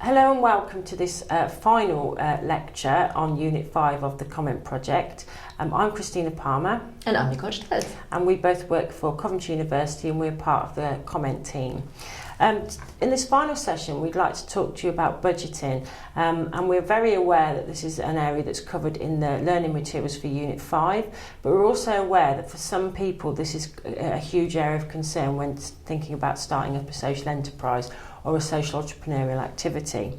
Hello and welcome to this final lecture on Unit 5 of the Comment Project. I'm Christina Palmer. And I'm Nicole Strelz. And we both work for Coventry University and we're part of the Comment team. In this final session, we'd like to talk to you about budgeting, and we're very aware that this is an area that's covered in the learning materials for Unit 5, but we're also aware that for some people this is a huge area of concern when thinking about starting up a social enterprise or a social entrepreneurial activity.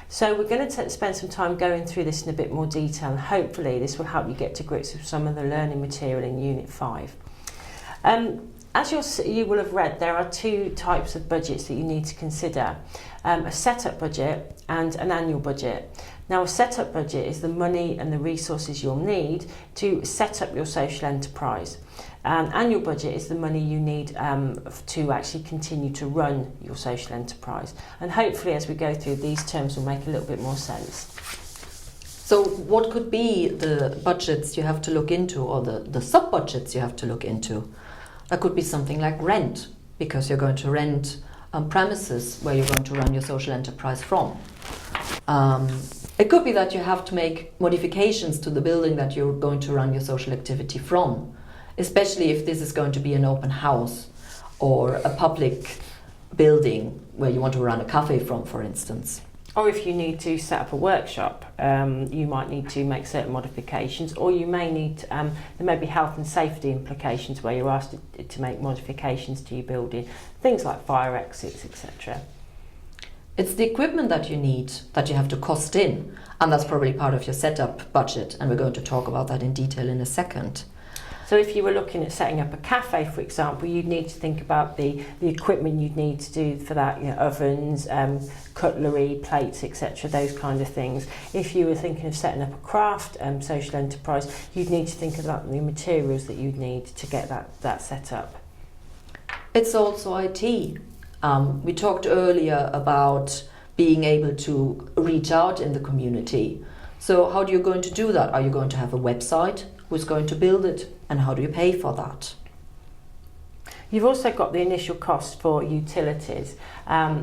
So we're going to spend some time going through this in a bit more detail, and hopefully this will help you get to grips with some of the learning material in Unit 5. As you will have read, there are two types of budgets that you need to consider, a setup budget and an annual budget. Now, a setup budget is the money and the resources you'll need to set up your social enterprise. An annual budget is the money you need to actually continue to run your social enterprise. And hopefully, as we go through, these terms will make a little bit more sense. So what could be the budgets you have to look into, or the sub-budgets you have to look into? That could be something like rent, because you're going to rent premises where you're going to run your social enterprise from. It could be that you have to make modifications to the building that you're going to run your social activity from, especially if this is going to be an open house or a public building where you want to run a cafe from, for instance. Or if you need to set up a workshop, you might need to make certain modifications, or you may need, there may be health and safety implications where you're asked to make modifications to your building, things like fire exits, etc. It's the equipment that you need that you have to cost in, and that's probably part of your setup budget, and we're going to talk about that in detail in a second. So if you were looking at setting up a cafe, for example, you'd need to think about the equipment you'd need to do for that, ovens, cutlery, plates, etc., those kind of things. If you were thinking of setting up a craft social enterprise, you'd need to think about the materials that you'd need to get that set up. It's also IT. We talked earlier about being able to reach out in the community. So how are you going to do that? Are you going to have a website? Who's going to build it? And how do you pay for that? You've also got the initial cost for utilities,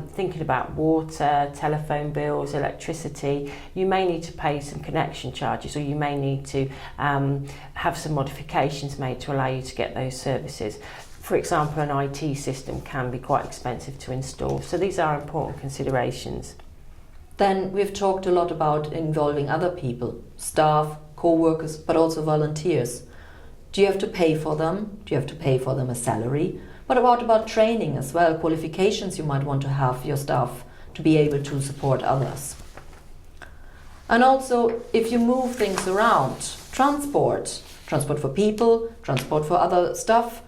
thinking about water, telephone bills, electricity. You may need to pay some connection charges, or you may need to have some modifications made to allow you to get those services. For example, an IT system can be quite expensive to install, so these are important considerations. Then we've talked a lot about involving other people, staff, co-workers, but also volunteers. Do you have to pay for them? Do you have to pay for them a salary? What about training as well, qualifications you might want to have your staff to be able to support others? And also, if you move things around, transport for people, transport for other stuff,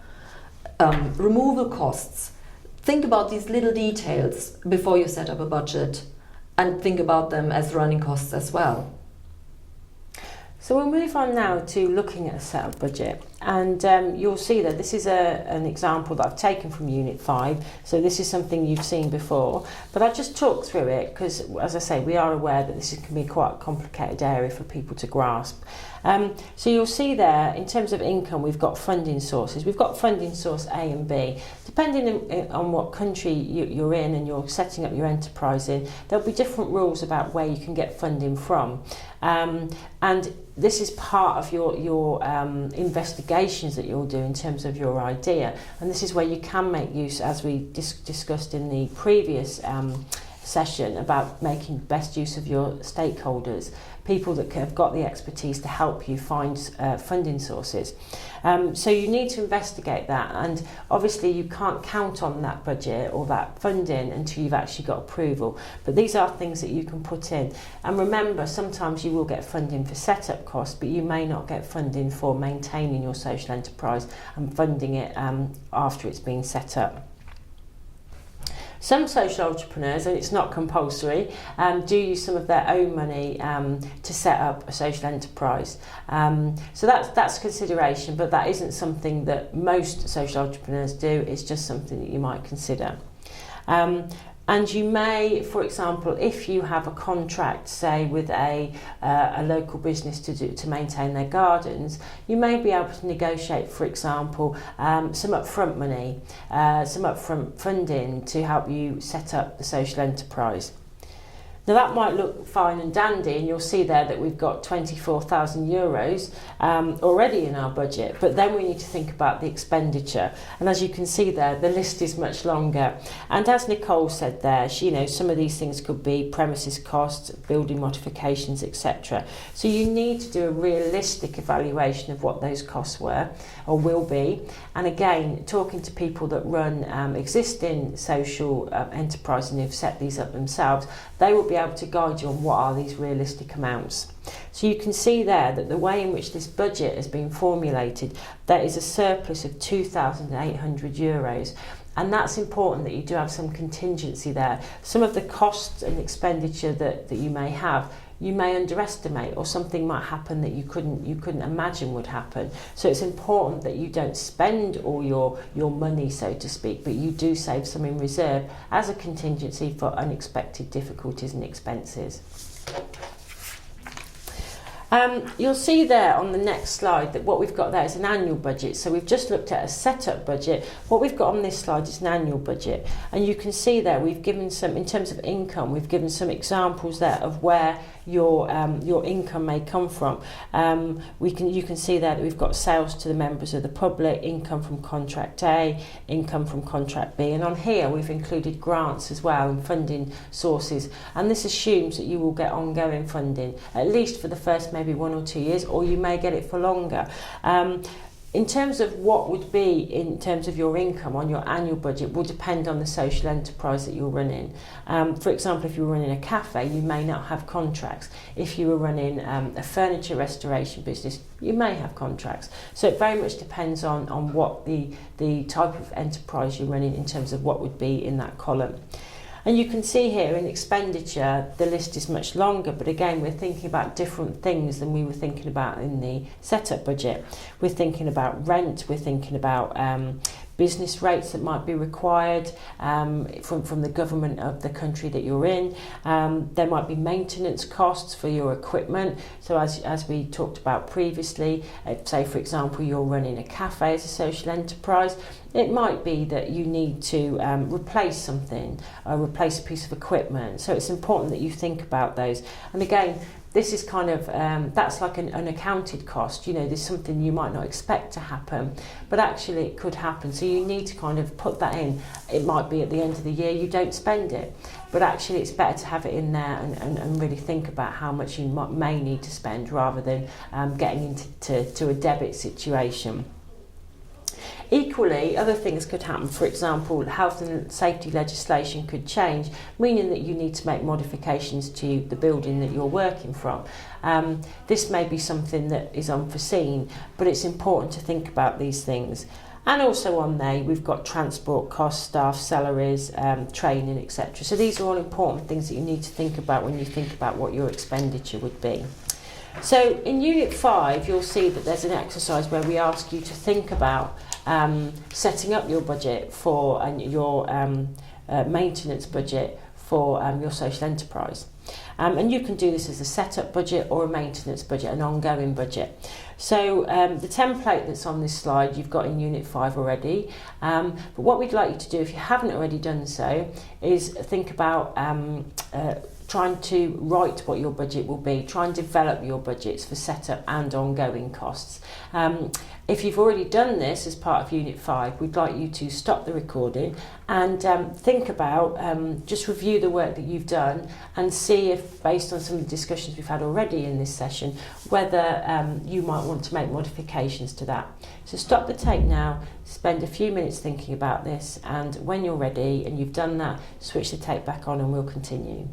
removal costs. Think about these little details before you set up a budget, and think about them as running costs as well. So we'll move on now to looking at a setup budget, and you'll see that this is an example that I've taken from Unit 5, so this is something you've seen before, but I'll just talk through it because, as I say, we are aware that this can be quite a complicated area for people to grasp. So you'll see there, in terms of income, we've got funding sources. We've got funding source A and B. Depending on what country you're in and you're setting up your enterprise in, there'll be different rules about where you can get funding from. And this is part of your investigations that you'll do in terms of your idea. And this is where you can make use, as we discussed in the previous session, about making best use of your stakeholders, people that have got the expertise to help you find funding sources. So you need to investigate that, and obviously you can't count on that budget or that funding until you've actually got approval, but these are things that you can put in. And remember, sometimes you will get funding for setup costs, but you may not get funding for maintaining your social enterprise and funding it after it's been set up. Some social entrepreneurs, and it's not compulsory, do use some of their own money to set up a social enterprise. So that's a consideration, but that isn't something that most social entrepreneurs do. It's just something that you might consider. And you may, for example, if you have a contract, say with a local business to maintain their gardens, you may be able to negotiate, for example, some upfront money, some upfront funding to help you set up the social enterprise. Now that might look fine and dandy, and you'll see there that we've got €24,000 already in our budget, but then we need to think about the expenditure. And as you can see there, the list is much longer. And as Nicole said there, some of these things could be premises costs, building modifications, etc. So you need to do a realistic evaluation of what those costs were or will be. And again, talking to people that run existing social enterprises and who've set these up themselves, they will be able to guide you on what are these realistic amounts. So you can see there that the way in which this budget has been formulated, there is a surplus of €2,800. And that's important that you do have some contingency there. Some of the costs and expenditure that you may have, you may underestimate, or something might happen that you couldn't imagine would happen. So it's important that you don't spend all your money, so to speak, but you do save some in reserve as a contingency for unexpected difficulties and expenses. You'll see there on the next slide that what we've got there is an annual budget. So we've just looked at a setup budget. What we've got on this slide is an annual budget. And you can see there we've given some, in terms of income, we've given some examples there of where your income may come from. You can see there that we've got sales to the members of the public, income from contract A, income from contract B, and on here we've included grants as well and funding sources, and this assumes that you will get ongoing funding at least for the first maybe 1 or 2 years, or you may get it for longer. In terms of what would be in terms of your income on your annual budget will depend on the social enterprise that you're running. For example, if you're running a cafe, you may not have contracts. If you were running a furniture restoration business, you may have contracts. So it very much depends on what the type of enterprise you're running in terms of what would be in that column. And you can see here in expenditure, the list is much longer, but again, we're thinking about different things than we were thinking about in the setup budget. We're thinking about rent, we're thinking about business rates that might be required from the government of the country that you're in. There might be maintenance costs for your equipment. So as we talked about previously, say for example you're running a cafe as a social enterprise, it might be that you need to replace something, replace a piece of equipment. So it's important that you think about those. And again, this is kind of, that's like an unaccounted cost. There's something you might not expect to happen, but actually it could happen. So you need to kind of put that in. It might be at the end of the year you don't spend it, but actually it's better to have it in there and really think about how much you may need to spend rather than getting into a debit situation. Equally, other things could happen. For example, health and safety legislation could change, meaning that you need to make modifications to the building that you're working from. This may be something that is unforeseen, but it's important to think about these things. And also on there, we've got transport costs, staff salaries, training, etc. So these are all important things that you need to think about when you think about what your expenditure would be. So in Unit 5, you'll see that there's an exercise where we ask you to think about setting up your budget for your maintenance budget for your social enterprise. And you can do this as a setup budget or a maintenance budget, an ongoing budget. So the template that's on this slide you've got in Unit 5 already. But what we'd like you to do, if you haven't already done so, is think about trying to write what your budget will be. Try and develop your budgets for setup and ongoing costs. If you've already done this as part of Unit 5, we'd like you to stop the recording and think about, just review the work that you've done and see if, based on some of the discussions we've had already in this session, whether you might want to make modifications to that. So stop the tape now, spend a few minutes thinking about this, and when you're ready and you've done that, switch the tape back on and we'll continue.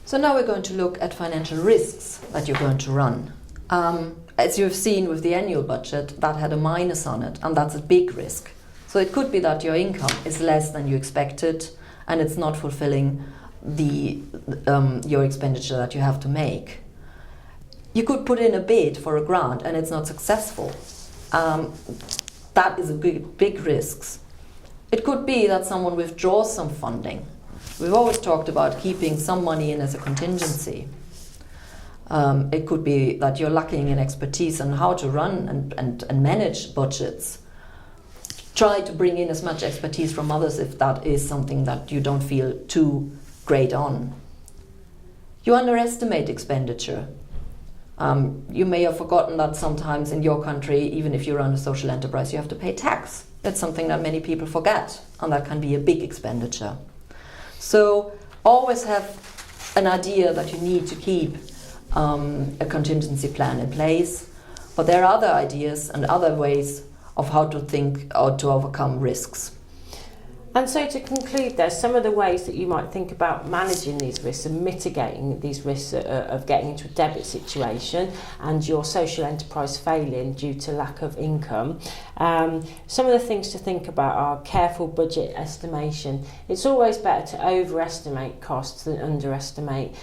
So now we're going to look at financial risks that you're going to run. As you've seen with the annual budget, that had a minus on it, and that's a big risk. So it could be that your income is less than you expected, and it's not fulfilling your expenditure that you have to make. You could put in a bid for a grant, and it's not successful. That is a big risk. It could be that someone withdraws some funding. We've always talked about keeping some money in as a contingency. It could be that you're lacking in expertise on how to run and manage budgets. try to bring in as much expertise from others if that is something that you don't feel too great on. You underestimate expenditure. You may have forgotten that sometimes in your country, even if you run a social enterprise, you have to pay tax. That's something that many people forget, and that can be a big expenditure. So always have an idea that you need to keep a contingency plan in place, but there are other ideas and other ways of how to think or to overcome risks. And so to conclude there, some of the ways that you might think about managing these risks and mitigating these risks of getting into a debit situation and your social enterprise failing due to lack of income. Some of the things to think about are careful budget estimation. It's always better to overestimate costs than underestimate.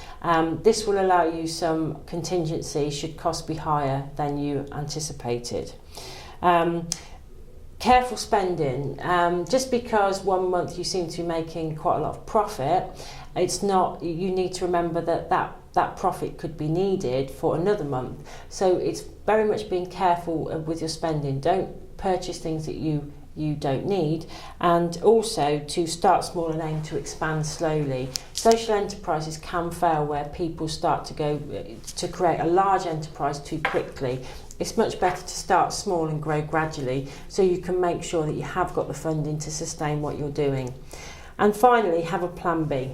This will allow you some contingency should costs be higher than you anticipated. Careful spending. Just because one month you seem to be making quite a lot of profit, it's not. You need to remember that profit could be needed for another month. So it's very much being careful with your spending. Don't purchase things that you don't need, and also to start small and aim to expand slowly. Social enterprises can fail where people start to go to create a large enterprise too quickly. It's much better to start small and grow gradually so you can make sure that you have got the funding to sustain what you're doing. And finally, have a plan B.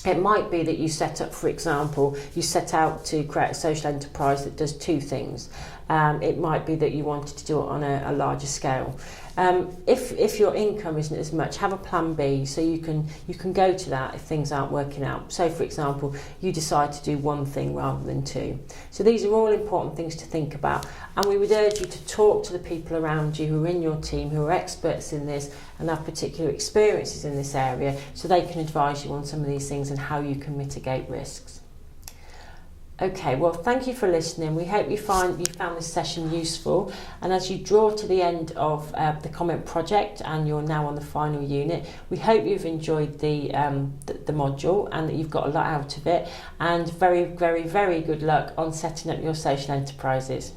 It might be that you set up, for example, you set out to create a social enterprise that does two things. It might be that you wanted to do it on a larger scale. If your income isn't as much, have a plan B so you can go to that if things aren't working out. So, for example, you decide to do one thing rather than two. So these are all important things to think about, and we would urge you to talk to the people around you who are in your team, who are experts in this and have particular experiences in this area, so they can advise you on some of these things and how you can mitigate risks. Okay, well, thank you for listening. We hope you found this session useful, and as you draw to the end of the comment project and you're now on the final unit, we hope you've enjoyed the module and that you've got a lot out of it, and very, very, very good luck on setting up your social enterprises.